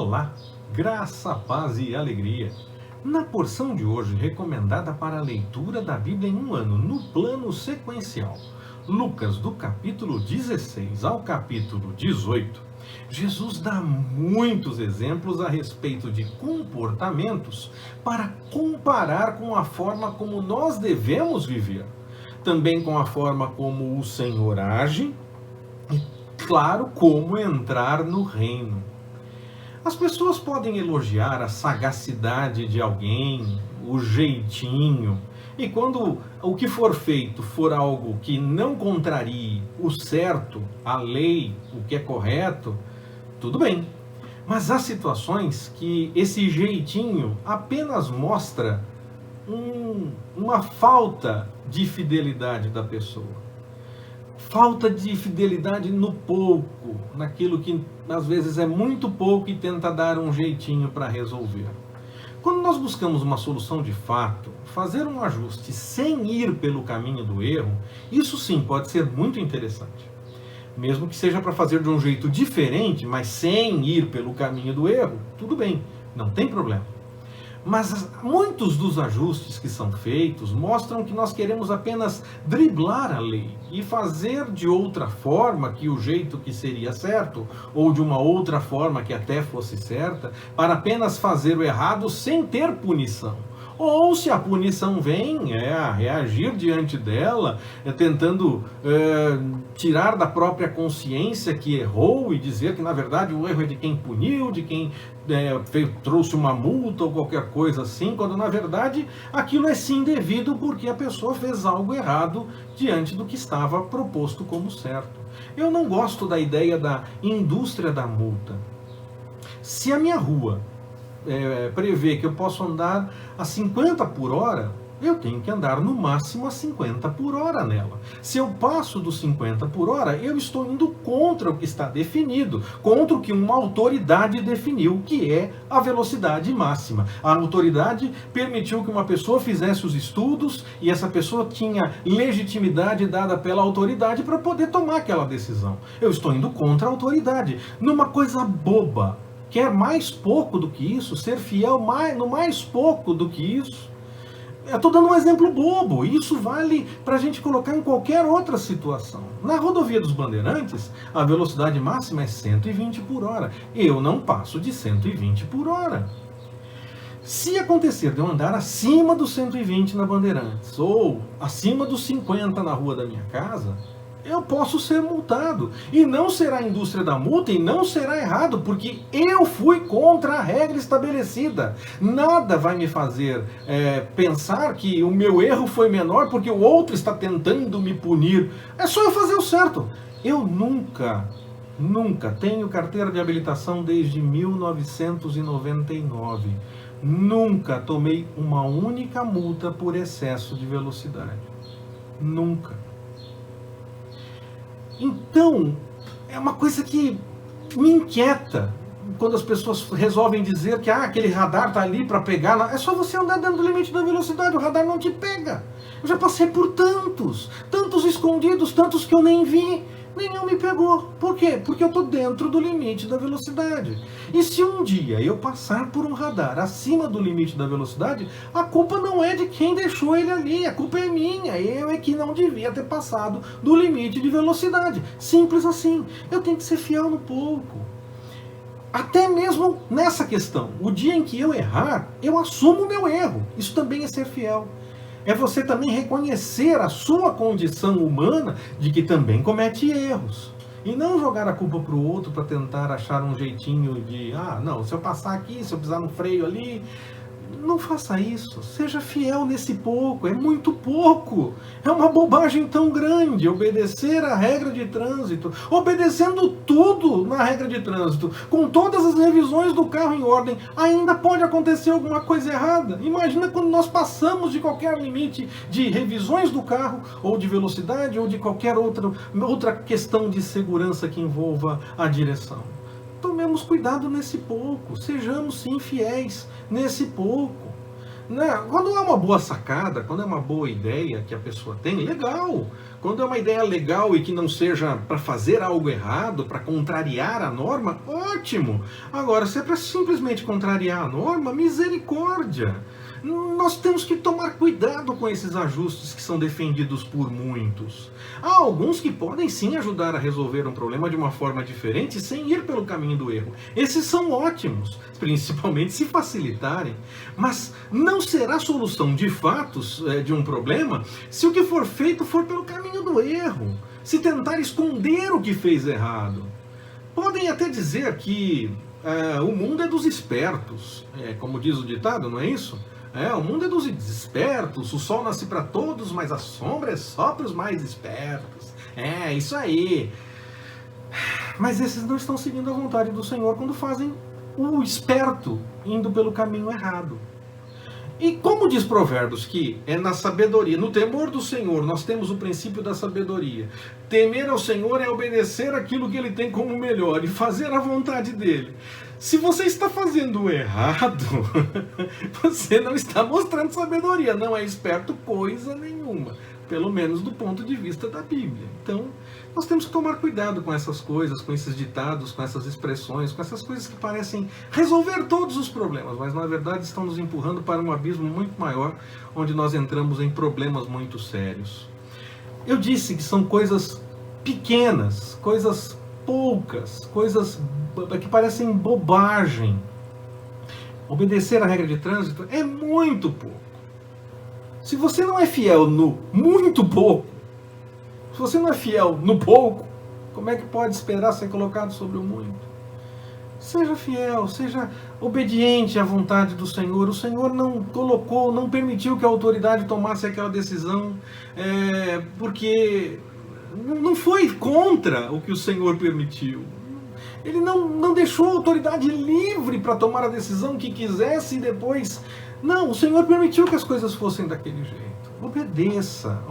Olá, graça, paz e alegria. Na porção de hoje, recomendada para a leitura da Bíblia em um ano, no plano sequencial, Lucas, do capítulo 16 ao capítulo 18, Jesus dá muitos exemplos a respeito de comportamentos para comparar com a forma como nós devemos viver, também com a forma como o Senhor age e, claro, como entrar no reino. As pessoas podem elogiar a sagacidade de alguém, o jeitinho, e quando o que for feito for algo que não contrarie o certo, a lei, o que é correto, tudo bem. Mas há situações que esse jeitinho apenas mostra uma falta de fidelidade da pessoa. Falta de fidelidade no pouco, naquilo que às vezes é muito pouco e tenta dar um jeitinho para resolver. Quando nós buscamos uma solução de fato, fazer um ajuste sem ir pelo caminho do erro, isso sim pode ser muito interessante. Mesmo que seja para fazer de um jeito diferente, mas sem ir pelo caminho do erro, tudo bem, não tem problema. Mas muitos dos ajustes que são feitos mostram que nós queremos apenas driblar a lei e fazer de outra forma que o jeito que seria certo, ou de uma outra forma que até fosse certa, para apenas fazer o errado sem ter punição. Ou se a punição vem, reagir diante dela, tentando tirar da própria consciência que errou e dizer que na verdade o erro é de quem puniu, de quem trouxe uma multa ou qualquer coisa assim, quando na verdade aquilo é sim devido porque a pessoa fez algo errado diante do que estava proposto como certo. Eu não gosto da ideia da indústria da multa. Se a minha rua prevê que eu posso andar a 50 por hora, eu tenho que andar no máximo a 50 por hora nela. Se eu passo dos 50 por hora, eu estou indo contra o que está definido, contra o que uma autoridade definiu, que é a velocidade máxima. A autoridade permitiu que uma pessoa fizesse os estudos e essa pessoa tinha legitimidade dada pela autoridade para poder tomar aquela decisão. Eu estou indo contra a autoridade, numa coisa boba. Quer mais pouco do que isso? Ser fiel no mais pouco do que isso? Eu estou dando um exemplo bobo. Isso vale para a gente colocar em qualquer outra situação. Na rodovia dos Bandeirantes, a velocidade máxima é 120 por hora. Eu não passo de 120 por hora. Se acontecer de eu andar acima dos 120 na Bandeirantes, ou acima dos 50 na rua da minha casa, eu posso ser multado. E não será a indústria da multa e não será errado, porque eu fui contra a regra estabelecida. Nada vai me fazer pensar que o meu erro foi menor porque o outro está tentando me punir. É só eu fazer o certo. Eu nunca tenho carteira de habilitação desde 1999. Nunca tomei uma única multa por excesso de velocidade. Nunca. Então, é uma coisa que me inquieta quando as pessoas resolvem dizer que aquele radar está ali para pegar. É só você andar dentro do limite da velocidade, o radar não te pega. Eu já passei por tantos escondidos, tantos que eu nem vi. Nenhum me pegou. Por quê? Porque eu estou dentro do limite da velocidade. E se um dia eu passar por um radar acima do limite da velocidade, a culpa não é de quem deixou ele ali, a culpa é minha. Eu é que não devia ter passado do limite de velocidade. Simples assim. Eu tenho que ser fiel no pouco. Até mesmo nessa questão. O dia em que eu errar, eu assumo o meu erro. Isso também é ser fiel. É você também reconhecer a sua condição humana de que também comete erros. E não jogar a culpa para o outro para tentar achar um jeitinho de, não, se eu passar aqui, se eu pisar no freio ali. Não faça isso. Seja fiel nesse pouco. É muito pouco. É uma bobagem tão grande obedecer a regra de trânsito. Obedecendo tudo na regra de trânsito. Com todas as revisões do carro em ordem. Ainda pode acontecer alguma coisa errada. Imagina quando nós passamos de qualquer limite de revisões do carro, ou de velocidade, ou de qualquer outra questão de segurança que envolva a direção. Tomemos cuidado nesse pouco, sejamos sim fiéis nesse pouco. Né? Quando é uma boa sacada, quando é uma boa ideia que a pessoa tem, legal. Quando é uma ideia legal e que não seja para fazer algo errado, para contrariar a norma, ótimo. Agora, se é para simplesmente contrariar a norma, misericórdia. Nós temos que tomar cuidado com esses ajustes que são defendidos por muitos. Há alguns que podem sim ajudar a resolver um problema de uma forma diferente sem ir pelo caminho do erro. Esses são ótimos, principalmente se facilitarem. Mas não será solução de fatos de um problema se o que for feito for pelo caminho do erro. Se tentar esconder o que fez errado. Podem até dizer que o mundo é dos espertos, como diz o ditado, não é isso? O mundo é dos espertos, o sol nasce para todos, mas a sombra é só para os mais espertos. Isso aí. Mas esses não estão seguindo a vontade do Senhor quando fazem o esperto indo pelo caminho errado. E como diz Provérbios que é na sabedoria, no temor do Senhor, nós temos o princípio da sabedoria. Temer ao Senhor é obedecer aquilo que Ele tem como melhor e fazer a vontade dEle. Se você está fazendo errado, você não está mostrando sabedoria, não é esperto coisa nenhuma, pelo menos do ponto de vista da Bíblia. Então, nós temos que tomar cuidado com essas coisas, com esses ditados, com essas expressões, com essas coisas que parecem resolver todos os problemas, mas na verdade estão nos empurrando para um abismo muito maior, onde nós entramos em problemas muito sérios. Eu disse que são coisas pequenas, coisas poucas, coisas que parecem bobagem. Obedecer a regra de trânsito é muito pouco. Se você não é fiel no muito pouco, se você não é fiel no pouco, como é que pode esperar ser colocado sobre o muito? Seja fiel, seja obediente à vontade do Senhor. O Senhor não colocou, não permitiu que a autoridade tomasse aquela decisão, porque não foi contra o que o Senhor permitiu. Ele não deixou a autoridade livre para tomar a decisão que quisesse e depois... Não, o Senhor permitiu que as coisas fossem daquele jeito. Obedeça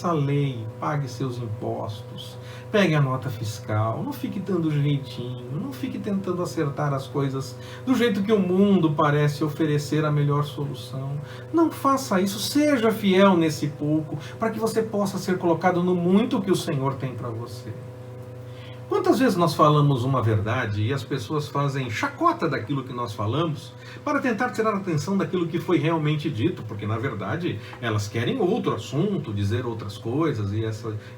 a lei, pague seus impostos, pegue a nota fiscal, não fique dando jeitinho, não fique tentando acertar as coisas do jeito que o mundo parece oferecer a melhor solução. Não faça isso, seja fiel nesse pouco, para que você possa ser colocado no muito que o Senhor tem para você. Quantas vezes nós falamos uma verdade e as pessoas fazem chacota daquilo que nós falamos para tentar tirar a atenção daquilo que foi realmente dito, porque na verdade elas querem outro assunto, dizer outras coisas, e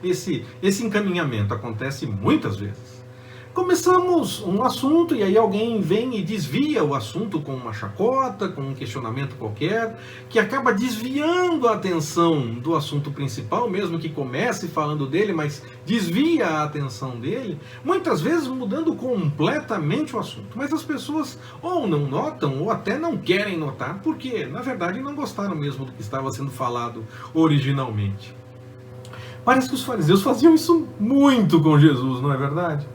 esse encaminhamento acontece muitas vezes. Começamos um assunto e aí alguém vem e desvia o assunto com uma chacota, com um questionamento qualquer, que acaba desviando a atenção do assunto principal, mesmo que comece falando dele, mas desvia a atenção dele, muitas vezes mudando completamente o assunto. Mas as pessoas ou não notam ou até não querem notar, porque na verdade não gostaram mesmo do que estava sendo falado originalmente. Parece que os fariseus faziam isso muito com Jesus, não é verdade?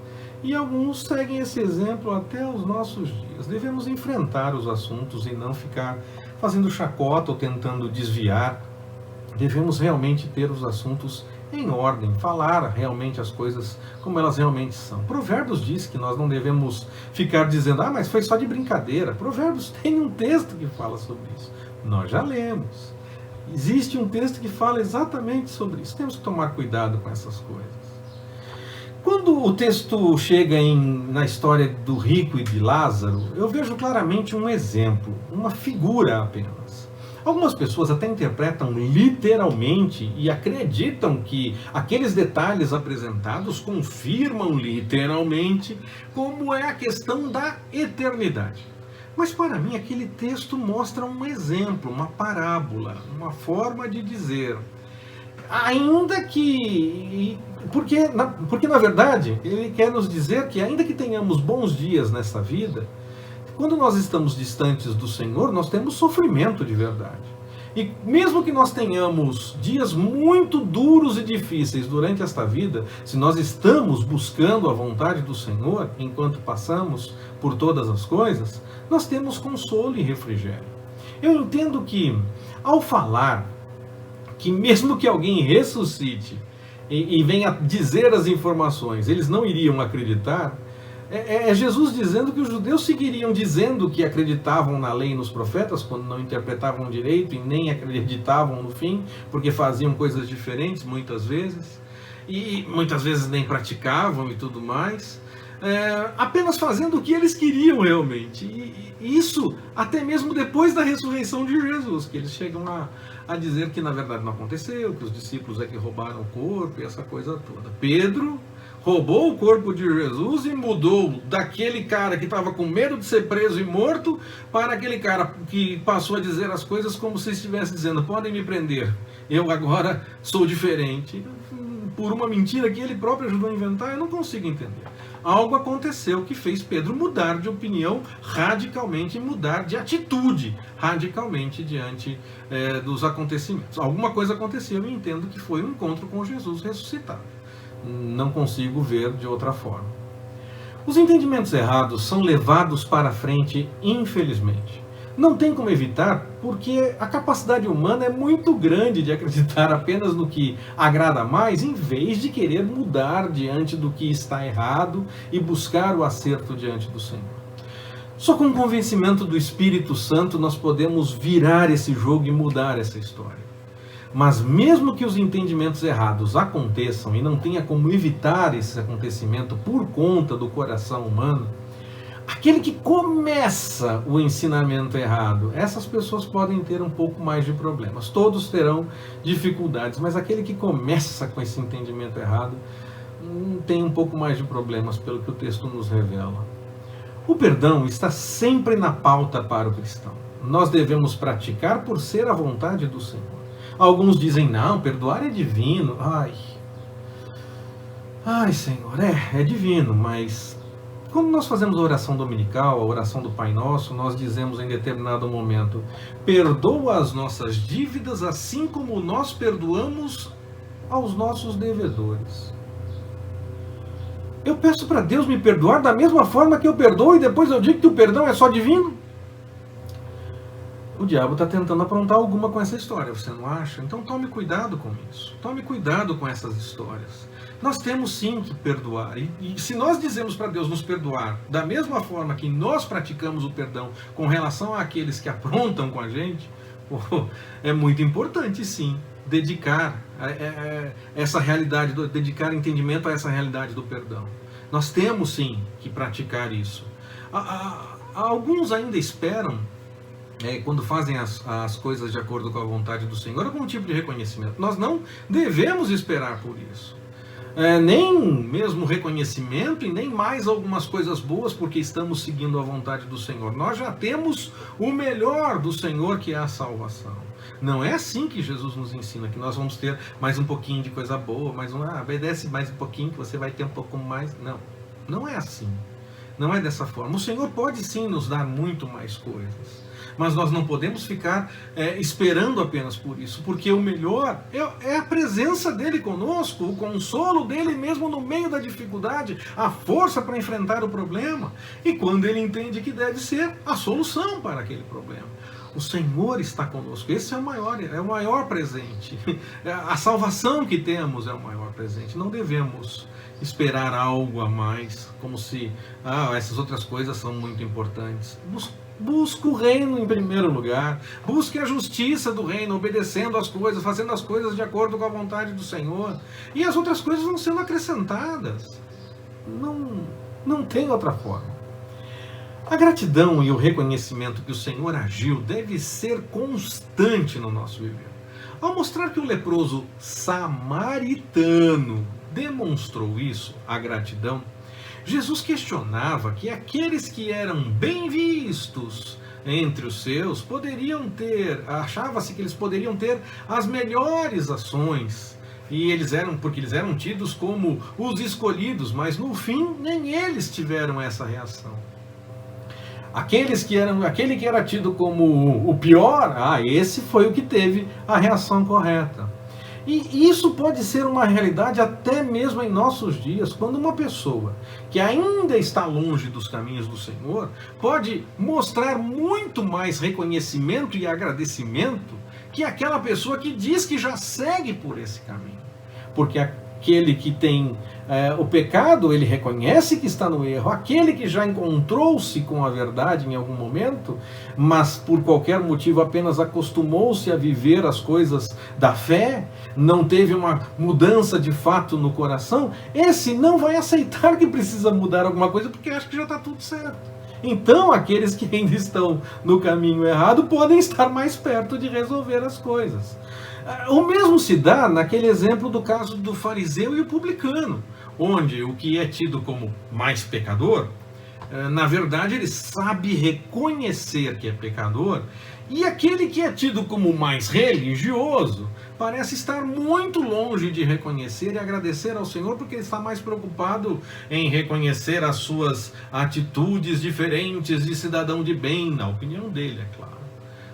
E alguns seguem esse exemplo até os nossos dias. Devemos enfrentar os assuntos e não ficar fazendo chacota ou tentando desviar. Devemos realmente ter os assuntos em ordem, falar realmente as coisas como elas realmente são. Provérbios diz que nós não devemos ficar dizendo, mas foi só de brincadeira. Provérbios tem um texto que fala sobre isso. Nós já lemos. Existe um texto que fala exatamente sobre isso. Temos que tomar cuidado com essas coisas. Quando o texto chega na história do rico e de Lázaro, eu vejo claramente um exemplo, uma figura apenas. Algumas pessoas até interpretam literalmente e acreditam que aqueles detalhes apresentados confirmam literalmente como é a questão da eternidade. Mas para mim aquele texto mostra um exemplo, uma parábola, uma forma de dizer... Ainda que... Porque na verdade, ele quer nos dizer que ainda que tenhamos bons dias nesta vida, quando nós estamos distantes do Senhor, nós temos sofrimento de verdade. E mesmo que nós tenhamos dias muito duros e difíceis durante esta vida, se nós estamos buscando a vontade do Senhor, enquanto passamos por todas as coisas, nós temos consolo e refrigério. Eu entendo que, ao falar que mesmo que alguém ressuscite e venha dizer as informações, eles não iriam acreditar, É Jesus dizendo que os judeus seguiriam dizendo que acreditavam na lei e nos profetas, quando não interpretavam direito e nem acreditavam no fim, porque faziam coisas diferentes muitas vezes, e muitas vezes nem praticavam e tudo mais, apenas fazendo o que eles queriam realmente. E isso até mesmo depois da ressurreição de Jesus, que eles chegam a dizer que na verdade não aconteceu, que os discípulos é que roubaram o corpo e essa coisa toda. Pedro roubou o corpo de Jesus e mudou daquele cara que estava com medo de ser preso e morto para aquele cara que passou a dizer as coisas como se estivesse dizendo: podem me prender, eu agora sou diferente. Por uma mentira que ele próprio ajudou a inventar, eu não consigo entender. Algo aconteceu que fez Pedro mudar de opinião radicalmente e mudar de atitude radicalmente diante dos acontecimentos. Alguma coisa aconteceu e entendo que foi um encontro com Jesus ressuscitado. Não consigo ver de outra forma. Os entendimentos errados são levados para frente, infelizmente. Não tem como evitar, porque a capacidade humana é muito grande de acreditar apenas no que agrada mais, em vez de querer mudar diante do que está errado e buscar o acerto diante do Senhor. Só com o convencimento do Espírito Santo nós podemos virar esse jogo e mudar essa história. Mas mesmo que os entendimentos errados aconteçam e não tenha como evitar esse acontecimento por conta do coração humano, aquele que começa o ensinamento errado, essas pessoas podem ter um pouco mais de problemas. Todos terão dificuldades, mas aquele que começa com esse entendimento errado tem um pouco mais de problemas, pelo que o texto nos revela. O perdão está sempre na pauta para o cristão. Nós devemos praticar por ser a vontade do Senhor. Alguns dizem: não, perdoar é divino. Ai, Senhor, é divino, mas quando nós fazemos a oração dominical, a oração do Pai Nosso, nós dizemos em determinado momento: perdoa as nossas dívidas assim como nós perdoamos aos nossos devedores. Eu peço para Deus me perdoar da mesma forma que eu perdoo e depois eu digo que o perdão é só divino? O diabo está tentando aprontar alguma com essa história, você não acha? Então tome cuidado com isso. Tome cuidado com essas histórias. Nós temos sim que perdoar. E se nós dizemos para Deus nos perdoar da mesma forma que nós praticamos o perdão com relação àqueles que aprontam com a gente, é muito importante sim dedicar essa realidade, dedicar entendimento a essa realidade do perdão. Nós temos sim que praticar isso. Alguns ainda esperam, quando fazem as coisas de acordo com a vontade do Senhor, algum tipo de reconhecimento. Nós não devemos esperar por isso. Nem mesmo reconhecimento e nem mais algumas coisas boas porque estamos seguindo a vontade do Senhor. Nós já temos o melhor do Senhor, que é a salvação. Não é assim que Jesus nos ensina, que nós vamos ter mais um pouquinho de coisa boa, obedece mais um pouquinho que você vai ter um pouco mais. Não é assim. Não é dessa forma. O Senhor pode sim nos dar muito mais coisas. Mas nós não podemos ficar esperando apenas por isso, porque o melhor é a presença dele conosco, o consolo dele mesmo no meio da dificuldade, a força para enfrentar o problema, e quando ele entende que deve ser a solução para aquele problema. O Senhor está conosco, esse é o maior presente. A salvação que temos é o maior presente. Não devemos esperar algo a mais, como se essas outras coisas são muito importantes. Busque o reino em primeiro lugar. Busque a justiça do reino, obedecendo as coisas, fazendo as coisas de acordo com a vontade do Senhor. E as outras coisas vão sendo acrescentadas. Não tem outra forma. A gratidão e o reconhecimento que o Senhor agiu deve ser constante no nosso viver. Ao mostrar que o leproso samaritano demonstrou isso, a gratidão, Jesus questionava que aqueles que eram bem vistos entre os seus achava-se que eles poderiam ter as melhores ações, porque eles eram tidos como os escolhidos, mas no fim nem eles tiveram essa reação. Aquele que era tido como o pior, esse foi o que teve a reação correta. E isso pode ser uma realidade até mesmo em nossos dias, quando uma pessoa que ainda está longe dos caminhos do Senhor pode mostrar muito mais reconhecimento e agradecimento que aquela pessoa que diz que já segue por esse caminho. Porque aquele que tem O pecado, ele reconhece que está no erro. Aquele que já encontrou-se com a verdade em algum momento, mas por qualquer motivo apenas acostumou-se a viver as coisas da fé, não teve uma mudança de fato no coração, esse não vai aceitar que precisa mudar alguma coisa, porque acha que já está tudo certo. Então, aqueles que ainda estão no caminho errado podem estar mais perto de resolver as coisas. O mesmo se dá naquele exemplo do caso do fariseu e o publicano, onde o que é tido como mais pecador, na verdade ele sabe reconhecer que é pecador, e aquele que é tido como mais religioso parece estar muito longe de reconhecer e agradecer ao Senhor, porque ele está mais preocupado em reconhecer as suas atitudes diferentes de cidadão de bem, na opinião dele, é claro.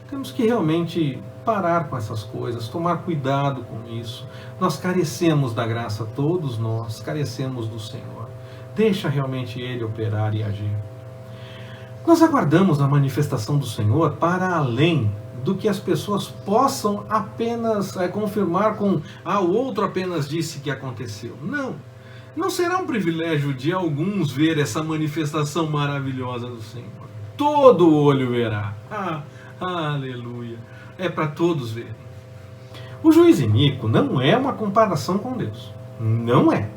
Temos que realmente parar com essas coisas, tomar cuidado com isso. Nós carecemos da graça, todos nós carecemos do Senhor. Deixa realmente Ele operar e agir. Nós aguardamos a manifestação do Senhor para além do que as pessoas possam apenas confirmar com o outro apenas disse que aconteceu. Não será um privilégio de alguns ver essa manifestação maravilhosa do Senhor. Todo olho verá. Aleluia. É para todos verem. O juiz iníquo não é uma comparação com Deus. Não é.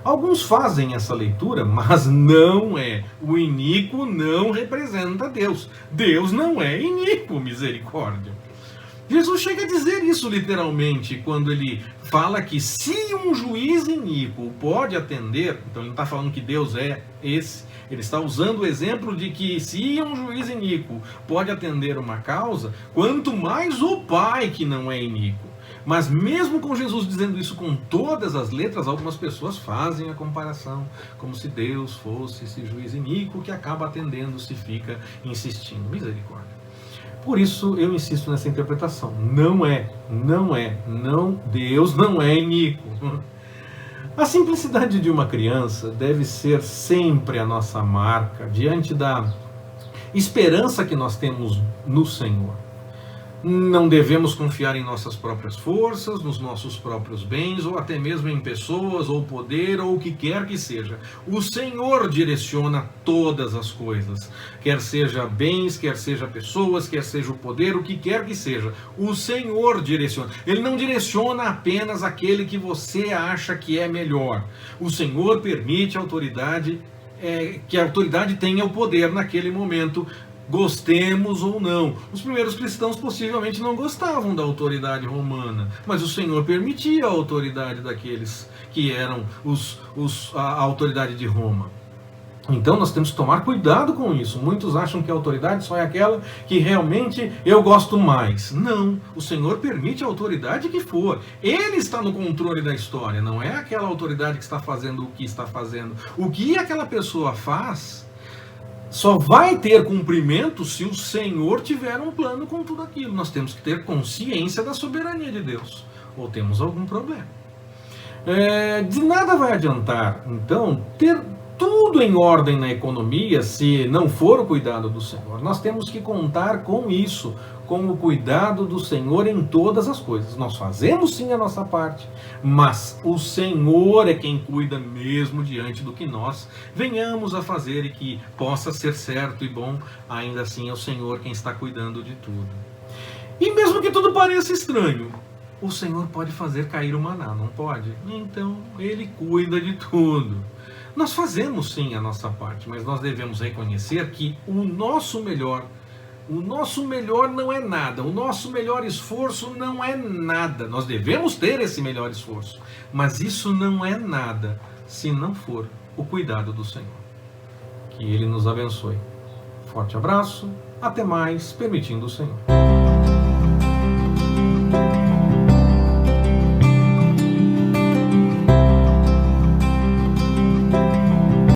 Alguns fazem essa leitura, mas não é. O iníquo não representa Deus. Deus não é iníquo, misericórdia. Jesus chega a dizer isso literalmente, quando ele fala que se um juiz iníquo pode atender, então ele não está falando que Deus é esse, ele está usando o exemplo de que se um juiz iníquo pode atender uma causa, quanto mais o Pai que não é iníquo. Mas mesmo com Jesus dizendo isso com todas as letras, algumas pessoas fazem a comparação, como se Deus fosse esse juiz iníquo que acaba atendendo se fica insistindo. Misericórdia. Por isso eu insisto nessa interpretação. Deus não é iníquo. A simplicidade de uma criança deve ser sempre a nossa marca diante da esperança que nós temos no Senhor. Não devemos confiar em nossas próprias forças, nos nossos próprios bens, ou até mesmo em pessoas, ou poder, ou o que quer que seja. O Senhor direciona todas as coisas. Quer seja bens, quer seja pessoas, quer seja o poder, o que quer que seja. O Senhor direciona. Ele não direciona apenas aquele que você acha que é melhor. O Senhor permite a autoridade, que a autoridade tenha o poder naquele momento, gostemos ou não. Os primeiros cristãos possivelmente não gostavam da autoridade romana, mas o Senhor permitia a autoridade daqueles que eram a autoridade de Roma. Então nós temos que tomar cuidado com isso. Muitos acham que a autoridade só é aquela que realmente eu gosto mais. Não, o Senhor permite a autoridade que for. Ele está no controle da história, não é aquela autoridade que está fazendo o que está fazendo. O que aquela pessoa faz só vai ter cumprimento se o Senhor tiver um plano com tudo aquilo. Nós temos que ter consciência da soberania de Deus, ou temos algum problema. De nada vai adiantar, então, ter tudo em ordem na economia se não for o cuidado do Senhor. Nós temos que contar com isso, com o cuidado do Senhor em todas as coisas. Nós fazemos sim a nossa parte, mas o Senhor é quem cuida mesmo diante do que nós venhamos a fazer e que possa ser certo e bom, ainda assim é o Senhor quem está cuidando de tudo. E mesmo que tudo pareça estranho, o Senhor pode fazer cair o maná, não pode? Então Ele cuida de tudo. Nós fazemos sim a nossa parte, mas nós devemos reconhecer que o nosso melhor não é nada, o nosso melhor esforço não é nada. Nós devemos ter esse melhor esforço, mas isso não é nada se não for o cuidado do Senhor. Que Ele nos abençoe. Forte abraço, até mais, permitindo o Senhor.